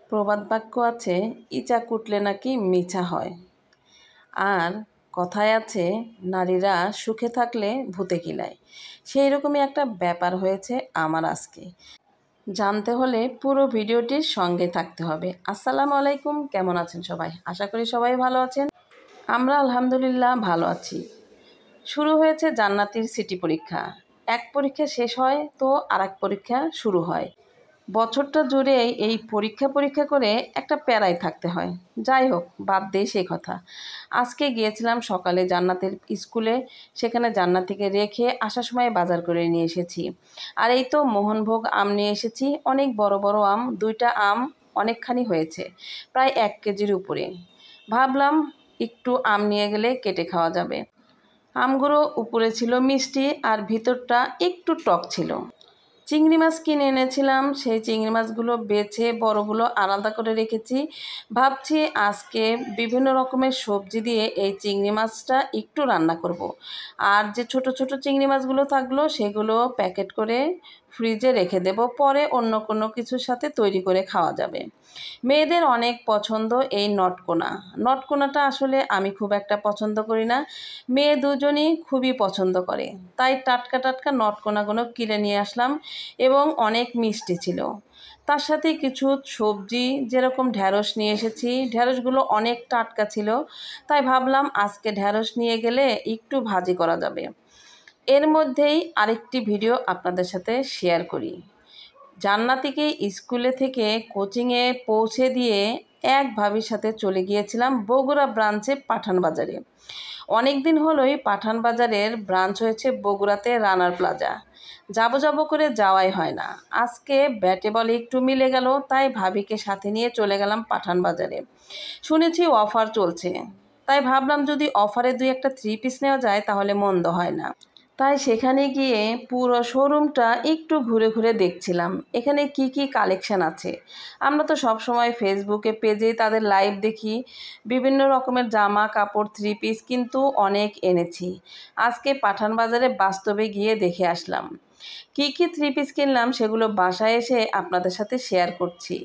প্রবাদ বাক্য আছে, ইচা কুটলে নাকি মিছা হয়। আর কথায় আছে, নারীরা সুখে থাকলে ভূতে কিলায়। সেই রকমই একটা ব্যাপার হয়েছে আমার আজকে। জানতে হলে পুরো ভিডিওটির সঙ্গে থাকতে হবে। আসসালামু আলাইকুম, কেমন আছেন সবাই? আশা করি সবাই ভালো আছেন। আমরা আলহামদুলিল্লাহ ভালো আছি। শুরু হয়েছে জান্নাতির সিটি পরীক্ষা। এক পরীক্ষা শেষ হয় তো আরেক পরীক্ষা শুরু হয়। বছরটা জুড়ে এই পরীক্ষা করে একটা প্যারায় থাকতে হয়। যাই হোক, বাদ দিয়ে সেই কথা। আজকে গিয়েছিলাম সকালে জান্নাতের স্কুলে। সেখানে জান্নাতিকে রেখে আসার সময় বাজার করে নিয়ে এসেছি। আর এই তো মোহনভোগ আম নিয়ে এসেছি। অনেক বড় বড় আম, 2টা আম অনেকখানি হয়েছে, প্রায় 1 কেজির উপরে। ভাবলাম একটু আম নিয়ে গেলে কেটে খাওয়া যাবে। আমগুলো উপরে ছিল মিষ্টি আর ভিতরটা একটু টক ছিল। চিংড়ি মাছ কিনে এনেছিলাম, সেই চিংড়ি মাছগুলো বেছে বড়গুলো আলাদা করে রেখেছি। ভাবছি আজকে বিভিন্ন রকমের সবজি দিয়ে এই চিংড়ি মাছটা একটু রান্না করব। আর যে ছোট ছোট চিংড়ি মাছগুলো থাকলো সেগুলো প্যাকেট করে ফ্রিজে রেখে দেব, পরে অন্য কোনো কিছুর সাথে তৈরি করে খাওয়া যাবে। মেয়েদের অনেক পছন্দ এই নটকোনাটা আসলে আমি খুব একটা পছন্দ করি না। মেয়ে দুজনই খুবই পছন্দ করে, তাই টাটকা টাটকা নটকোনাগুলো কিনে নিয়ে আসলাম এবং অনেক মিষ্টি ছিল। তার সাথে কিছু সবজি, যেরকম ঢ্যাঁড়স নিয়ে এসেছি। ঢ্যাঁড়সগুলো অনেক টাটকা ছিল, তাই ভাবলাম আজকে ঢ্যাঁড়স নিয়ে গেলে একটু ভাজি করা যাবে। এর মধ্যেই আরেকটি ভিডিও আপনাদের সাথে শেয়ার করি। জান্নাতিকে স্কুলে থেকে কোচিংয়ে পৌঁছে দিয়ে এক ভাবির সাথে চলে গিয়েছিলাম বগুড়া ব্রাঞ্চে পাঠান বাজারে। অনেক দিন হলোই পাঠান বাজারের ব্রাঞ্চ হয়েছে বগুড়াতে রানার প্লাজা। যাব করে যাওয়াই হয় না। আজকে ব্যাটে বলে একটু মিলে গেল, তাই ভাবিকে সাথে নিয়ে চলে গেলাম পাঠান বাজারে। শুনেছি অফার চলছে, তাই ভাবলাম যদি অফারে 2-1টা 3 পিস নেওয়া যায় তাহলে মন্দ হয় না। তাই সেখানে গিয়ে পুরো শোরুমটা একটু ঘুরে ঘুরে দেখছিলাম এখানে কি কি কালেকশন আছে। আমরা তো সব সময় ফেসবুকে পেজে তাদের লাইভ দেখি, বিভিন্ন রকমের জামা কাপড় 3 পিস কিন্তু অনেক এনেছি। আজকে পাঠান বাজারে বাস্তবে গিয়ে দেখে আসলাম। কি কি 3 পিস কিনলাম সেগুলো বাসায় এসে আপনাদের সাথে শেয়ার করছি।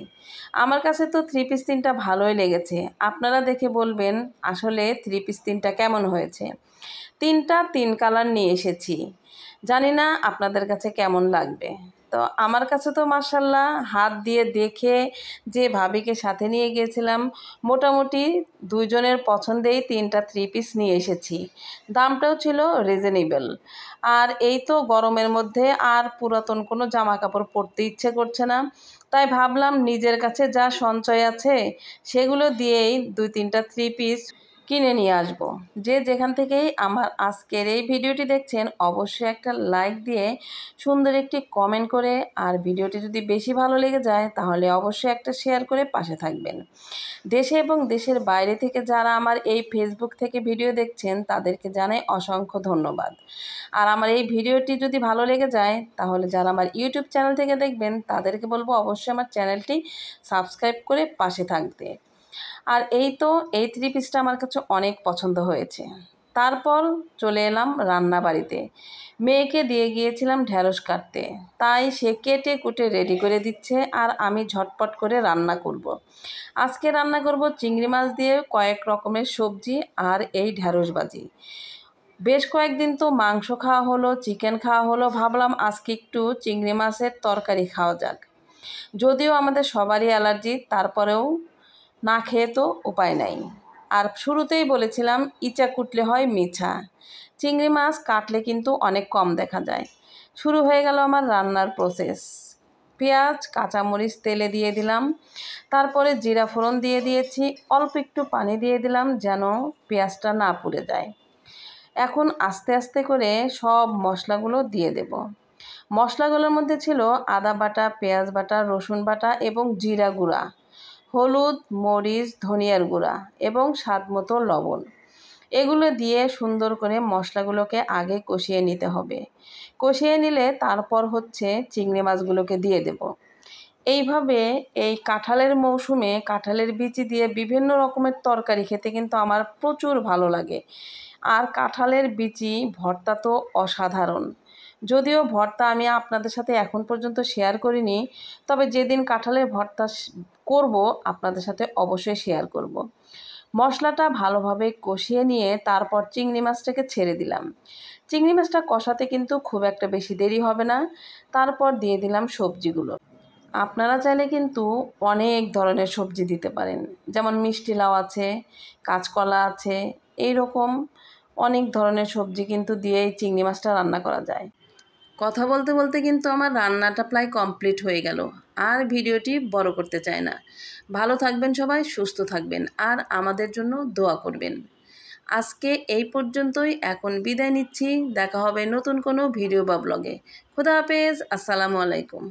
আমার কাছে তো 3 পিস 3টা ভালোই লেগেছে। আপনারা দেখে বলবেন আসলে 3 পিস 3টা কেমন হয়েছে। 3টা 3 কালার নিয়ে এসেছি, জানি না আপনাদের কাছে কেমন লাগবে। তো আমার কাছে তো মাশাআল্লাহ, হাত দিয়ে দেখে যে ভাবিকে সাথে নিয়ে গিয়েছিলাম, মোটামুটি দুইজনের পছন্দেই 3টা 3 পিস নিয়ে এসেছি। দামটাও ছিল রিজনেবল। আর এই তো গরমের মধ্যে আর পুরাতন কোনো জামা কাপড় পরতে ইচ্ছে করছে না, তাই ভাবলাম নিজের কাছে যা সঞ্চয় আছে সেগুলো দিয়েই 2-3টা 3 পিস কিনে নিয়ে আসব। যে যেখান থেকেই আমার আজকের এই ভিডিওটি দেখছেন অবশ্যই একটা লাইক দিয়ে সুন্দর একটি কমেন্ট করে, আর ভিডিওটি যদি বেশি ভালো লেগে যায় তাহলে অবশ্যই একটা শেয়ার করে পাশে থাকবেন। দেশে এবং দেশের বাইরে থেকে যারা আমার এই ফেসবুক থেকে ভিডিও দেখছেন তাদেরকে জানাই অসংখ্য ধন্যবাদ। আর আমার এই ভিডিওটি যদি ভালো লেগে যায় তাহলে যারা আমার ইউটিউব চ্যানেল থেকে দেখবেন তাদেরকে বলবো অবশ্যই আমার চ্যানেলটি সাবস্ক্রাইব করে পাশে থাকতে। আর এই তো এই 3 পিসটা আমার কাছে অনেক পছন্দ হয়েছে। তারপর চলে এলাম রান্না বাড়িতে। মেয়েকে দিয়ে গিয়েছিলাম ঢ্যাঁড়স কাটতে, তাই সে কেটে কুটে রেডি করে দিচ্ছে আর আমি ঝটপট করে রান্না করব। আজকে রান্না করব চিংড়ি মাছ দিয়ে কয়েক রকমের সবজি আর এই ঢ্যাঁড়স ভাজি। বেশ কয়েকদিন তো মাংস খাওয়া হলো, চিকেন খাওয়া হলো, ভাবলাম আজকে একটু চিংড়ি মাছের তরকারি খাওয়া যাক। যদিও আমাদের সবারই অ্যালার্জি, তারপরেও না খেয়ে তো উপায় নাই। আর শুরুতেই বলেছিলাম ইচা কুটলে হয় মিছা। চিংড়ি মাছ কাটলে কিন্তু অনেক কম দেখা যায়। শুরু হয়ে গেল আমার রান্নার প্রসেস। পেঁয়াজ কাঁচামরিচ তেলে দিয়ে দিলাম, তারপরে জিরা ফোড়ন দিয়ে দিয়েছি, অল্প একটু পানি দিয়ে দিলাম যেন পেঁয়াজটা না পুড়ে যায়। এখন আস্তে আস্তে করে সব মশলাগুলো দিয়ে দেব। মশলাগুলোর মধ্যে ছিল আদা বাটা, পেঁয়াজ বাটা, রসুন বাটা এবং জিরা গুঁড়া, হলুদ, মরিচ, ধনিয়ার গুঁড়া এবং স্বাদমতো লবণ। এগুলো দিয়ে সুন্দর করে মশলাগুলোকে আগে কষিয়ে নিতে হবে। কষিয়ে নিলে তারপর হচ্ছে চিংড়ি মাছগুলোকে দিয়ে দেব। এইভাবে এই কাঁঠালের মৌসুমে কাঁঠালের বিচি দিয়ে বিভিন্ন রকমের তরকারি খেতে কিন্তু আমার প্রচুর ভালো লাগে। আর কাঁঠালের বিচি ভর্তা তো অসাধারণ। যদিও ভর্তা আমি আপনাদের সাথে এখন পর্যন্ত শেয়ার করিনি, তবে যেদিন কাঁঠালের ভর্তা করব আপনাদের সাথে অবশ্যই শেয়ার করব। মশলাটা ভালোভাবে কষিয়ে নিয়ে তারপর চিংড়ি মাছটাকে ছেড়ে দিলাম। চিংড়ি মাছটা কষাতে কিন্তু খুব একটা বেশি দেরি হবে না। তারপর দিয়ে দিলাম সবজিগুলো। আপনারা চাইলে কিন্তু অনেক ধরনের সবজি দিতে পারেন, যেমন মিষ্টি লাউ আছে, কাঁচকলা আছে, এইরকম অনেক ধরনের সবজি কিন্তু দিয়ে এই চিংড়ি মাছটা রান্না করা যায়। কথা বলতে বলতে কিন্তু আমার রান্নাটা প্রায় কমপ্লিট হয়ে গেল। আর ভিডিওটি বড় করতে চাই না। ভালো থাকবেন সবাই, সুস্থ থাকবেন আর আমাদের জন্য দোয়া করবেন। আজকে এই পর্যন্তই, এখন বিদায় নিচ্ছি। দেখা হবে নতুন কোনো ভিডিও বা ব্লগে। খোদা হাফেজ, আসসালামু আলাইকুম।